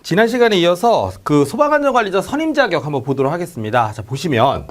지난 시간에 이어서 그 소방안전관리자 선임 자격 한번 보도록 하겠습니다. 자, 보시면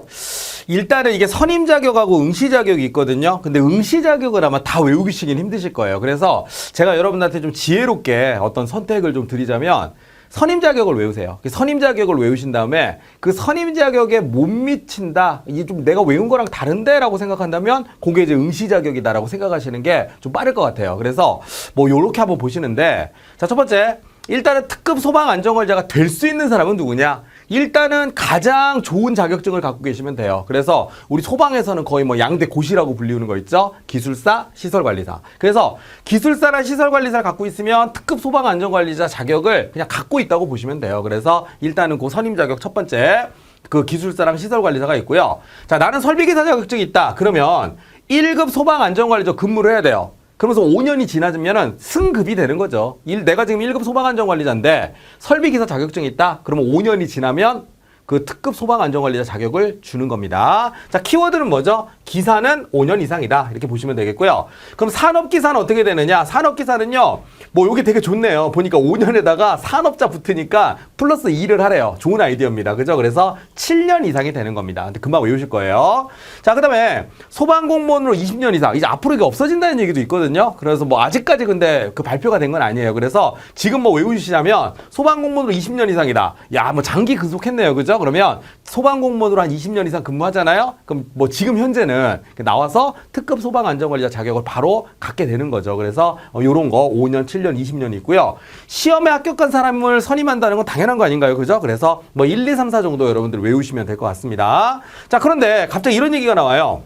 일단은 이게 선임 자격하고 응시 자격이 있거든요. 근데 응시 자격을 아마 다 외우시긴 힘드실 거예요. 그래서 제가 여러분한테 좀 지혜롭게 어떤 선택을 좀 드리자면 선임 자격을 외우세요. 선임 자격을 외우신 다음에 그 선임 자격에 못 미친다. 이게 좀 내가 외운 거랑 다른데? 라고 생각한다면 그게 이제 응시 자격이다라고 생각하시는 게 좀 빠를 것 같아요. 그래서 뭐 요렇게 한번 보시는데, 자, 첫 번째. 일단은 특급 소방안전관리자가 될 수 있는 사람은 누구냐? 일단은 가장 좋은 자격증을 갖고 계시면 돼요. 그래서 우리 소방에서는 거의 뭐 양대 고시라고 불리우는 거 있죠? 기술사, 시설관리사. 그래서 기술사나 시설관리사를 갖고 있으면 특급 소방안전관리자 자격을 그냥 갖고 있다고 보시면 돼요. 그래서 일단은 그 선임 자격 첫 번째, 그 기술사랑 시설관리사가 있고요. 자, 나는 설비기사 자격증이 있다. 그러면 1급 소방안전관리자 근무를 해야 돼요. 그러면서 5년이 지나면은 승급이 되는 거죠. 내가 지금 1급 소방안전관리자인데 설비기사 자격증이 있다? 그러면 5년이 지나면 그 특급 소방안전관리자 자격을 주는 겁니다. 자, 키워드는 뭐죠? 기사는 5년 이상이다. 이렇게 보시면 되겠고요. 그럼 산업기사는 어떻게 되느냐? 산업기사는요, 뭐 요게 되게 좋네요. 보니까 5년에다가 산업자 붙으니까 플러스 2를 하래요. 좋은 아이디어입니다. 그죠? 그래서 7년 이상이 되는 겁니다. 근데 금방 외우실 거예요. 자, 그 다음에 소방공무원으로 20년 이상. 이제 앞으로 이게 없어진다는 얘기도 있거든요. 그래서 뭐 아직까지 근데 그 발표가 된 건 아니에요. 그래서 지금 뭐 외우시자면 소방공무원으로 20년 이상이다. 야, 뭐 장기 근속했네요. 그죠? 그러면 소방공무원으로 한 20년 이상 근무하잖아요. 그럼 뭐 지금 현재는 나와서 특급 소방안전관리자 자격을 바로 갖게 되는 거죠. 그래서 요런 거 5년, 7년, 20년이 있고요. 시험에 합격한 사람을 선임한다는 건 당연한 거 아닌가요? 그죠? 그래서 뭐 1, 2, 3, 4 정도 여러분들 외우시면 될 것 같습니다. 자, 그런데 갑자기 이런 얘기가 나와요.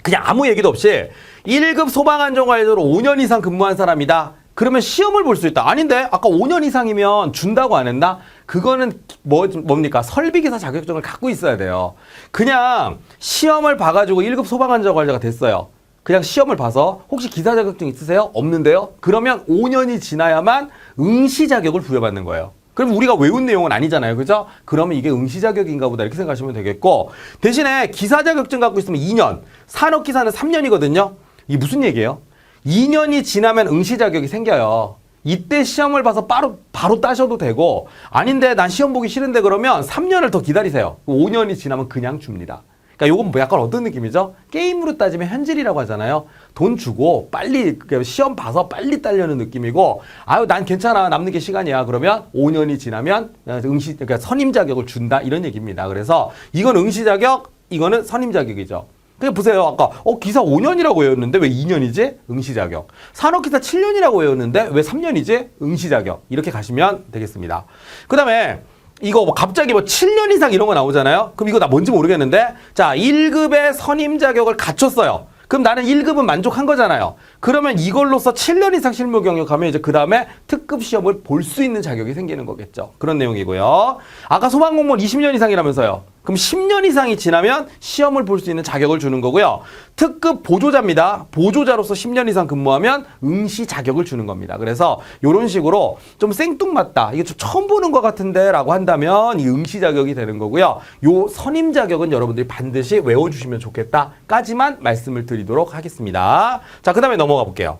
그냥 아무 얘기도 없이 1급 소방안전관리자로 5년 이상 근무한 사람이다. 그러면 시험을 볼 수 있다. 아닌데 아까 5년 이상이면 준다고 안 했나? 그거는 뭡니까? 설비기사 자격증을 갖고 있어야 돼요. 그냥 시험을 봐가지고 1급 소방안전관리자가 됐어요. 그냥 시험을 봐서 혹시 기사 자격증 있으세요? 없는데요? 그러면 5년이 지나야만 응시 자격을 부여받는 거예요. 그럼 우리가 외운 내용은 아니잖아요. 그죠? 그러면 이게 응시 자격인가 보다 이렇게 생각하시면 되겠고, 대신에 기사 자격증 갖고 있으면 2년, 산업기사는 3년이거든요. 이게 무슨 얘기예요? 2년이 지나면 응시 자격이 생겨요. 이때 시험을 봐서 바로 따셔도 되고, 아닌데 난 시험 보기 싫은데 그러면 3년을 더 기다리세요. 5년이 지나면 그냥 줍니다. 그러니까 요건 뭐 약간 어떤 느낌이죠? 게임으로 따지면 현질이라고 하잖아요. 돈 주고 빨리 시험 봐서 빨리 따려는 느낌이고, 아유 난 괜찮아 남는 게 시간이야. 그러면 5년이 지나면 그러니까 선임 자격을 준다 이런 얘기입니다. 그래서 이건 응시 자격, 이거는 선임 자격이죠. 그냥 보세요. 아까 기사 5년이라고 외웠는데 왜 2년이지? 응시 자격. 산업기사 7년이라고 외웠는데 왜 3년이지? 응시 자격. 이렇게 가시면 되겠습니다. 그 다음에 이거 뭐 갑자기 뭐 7년 이상 이런 거 나오잖아요. 그럼 이거 나 뭔지 모르겠는데, 자, 1급의 선임 자격을 갖췄어요. 그럼 나는 1급은 만족한 거잖아요. 그러면 이걸로써 7년 이상 실무 경력하면 이제 그 다음에 특급 시험을 볼 수 있는 자격이 생기는 거겠죠. 그런 내용이고요. 아까 소방공무원 20년 이상이라면서요. 그럼 10년 이상이 지나면 시험을 볼 수 있는 자격을 주는 거고요. 특급 보조자입니다. 보조자로서 10년 이상 근무하면 응시 자격을 주는 겁니다. 그래서 이런 식으로 좀 생뚱맞다, 이게 좀 처음 보는 것 같은데 라고 한다면 이 응시 자격이 되는 거고요. 요 선임 자격은 여러분들이 반드시 외워주시면 좋겠다까지만 말씀을 드리도록 하겠습니다. 자, 그 다음에 넘어가 볼게요.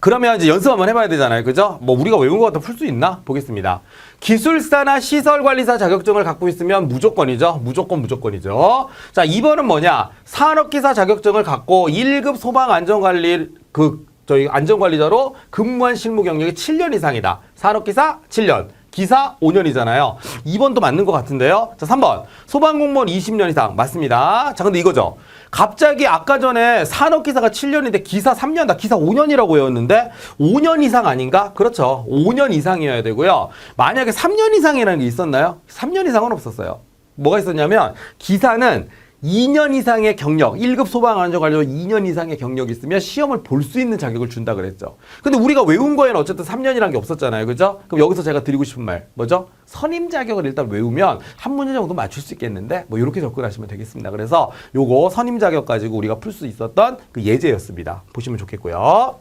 그러면 이제 연습 한번 해봐야 되잖아요. 그죠? 뭐 우리가 외운 것 같아 풀 수 있나? 보겠습니다. 기술사나 시설관리사 자격증을 갖고 있으면 무조건이죠. 무조건이죠. 자, 2번은 뭐냐? 산업기사 자격증을 갖고 1급 소방안전관리 안전관리자로 근무한 실무 경력이 7년 이상이다. 산업기사 7년. 기사 5년이잖아요. 2번도 맞는 것 같은데요. 자, 3번. 소방공무원 20년 이상. 맞습니다. 자, 근데 이거죠. 갑자기 아까 전에 산업기사가 7년인데 기사 3년, 나 기사 5년이라고 외웠는데 5년 이상 아닌가? 그렇죠. 5년 이상이어야 되고요. 만약에 3년 이상이라는 게 있었나요? 3년 이상은 없었어요. 뭐가 있었냐면 기사는 2년 이상의 경력, 1급 소방안전관리로 2년 이상의 경력이 있으면 시험을 볼 수 있는 자격을 준다 그랬죠. 근데 우리가 외운 거에는 어쨌든 3년이라는 게 없었잖아요. 그죠? 그럼 여기서 제가 드리고 싶은 말, 뭐죠? 선임 자격을 일단 외우면 한 문제 정도 맞출 수 있겠는데, 뭐 이렇게 접근하시면 되겠습니다. 그래서 요거 선임 자격 가지고 우리가 풀 수 있었던 그 예제였습니다. 보시면 좋겠고요.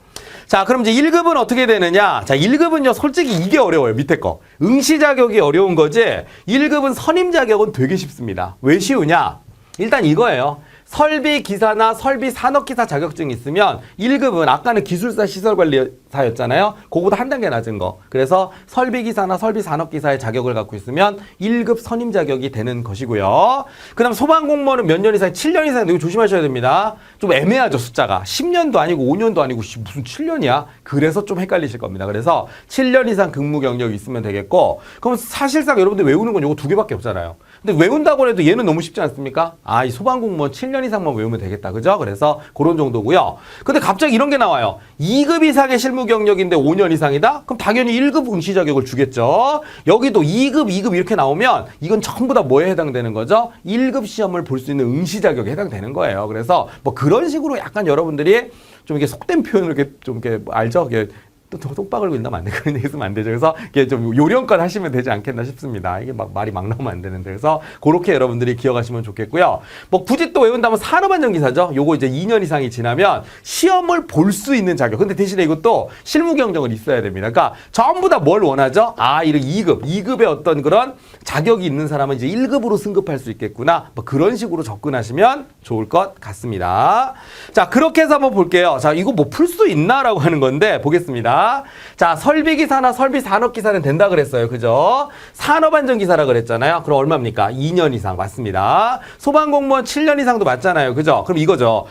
자, 그럼 이제 1급은 어떻게 되느냐? 자, 1급은요, 솔직히 이게 어려워요. 밑에 거. 응시 자격이 어려운 거지, 1급은 선임 자격은 되게 쉽습니다. 왜 쉬우냐? 일단 이거예요. 설비기사나 설비산업기사 자격증이 있으면 1급은 아까는 기술사 시설관리사였잖아요. 그거보다 한 단계 낮은 거. 그래서 설비기사나 설비산업기사의 자격을 갖고 있으면 1급 선임 자격이 되는 것이고요. 그 다음 소방공무원은 몇 년 이상? 7년 이상. 이거 조심하셔야 됩니다. 좀 애매하죠, 숫자가. 10년도 아니고 5년도 아니고 무슨 7년이야? 그래서 좀 헷갈리실 겁니다. 그래서 7년 이상 근무 경력이 있으면 되겠고, 그럼 사실상 여러분들 외우는 건 이거 2개밖에 없잖아요. 근데 외운다고 해도 얘는 너무 쉽지 않습니까? 아, 이 소방공무원 7년 이상만 외우면 되겠다. 그죠? 그래서 그런 정도고요. 근데 갑자기 이런 게 나와요. 2급 이상의 실무 경력인데 5년 이상이다? 그럼 당연히 1급 응시 자격을 주겠죠. 여기도 2급, 2급 이렇게 나오면 이건 전부 다 뭐에 해당되는 거죠? 1급 시험을 볼 수 있는 응시 자격에 해당되는 거예요. 그래서 뭐 그런 식으로 약간 여러분들이 좀 이렇게 속된 표현을 이렇게 좀 이렇게 알죠? 이게 또 똑박을 긁는다면 안 돼. 그런 얘기 쓰면 안 되죠. 그래서 이게 좀 요령껏 하시면 되지 않겠나 싶습니다. 이게 막 말이 막 나오면 안 되는데. 그래서 그렇게 여러분들이 기억하시면 좋겠고요. 뭐 굳이 또 외운다면 산업안전기사죠. 요거 이제 2년 이상이 지나면 시험을 볼 수 있는 자격. 근데 대신에 이것도 실무 경력은 있어야 됩니다. 그러니까 전부 다 뭘 원하죠? 아, 이런 2급의 어떤 그런 자격이 있는 사람은 이제 1급으로 승급할 수 있겠구나. 뭐 그런 식으로 접근하시면 좋을 것 같습니다. 자, 그렇게 해서 한번 볼게요. 자, 이거 뭐 풀 수 있나라고 하는 건데 보겠습니다. 자, 설비기사나 설비산업기사는 된다 그랬어요. 그죠? 산업안전기사라 그랬잖아요. 그럼 얼마입니까? 2년 이상 맞습니다. 소방공무원 7년 이상도 맞잖아요. 그죠? 그럼 이거죠.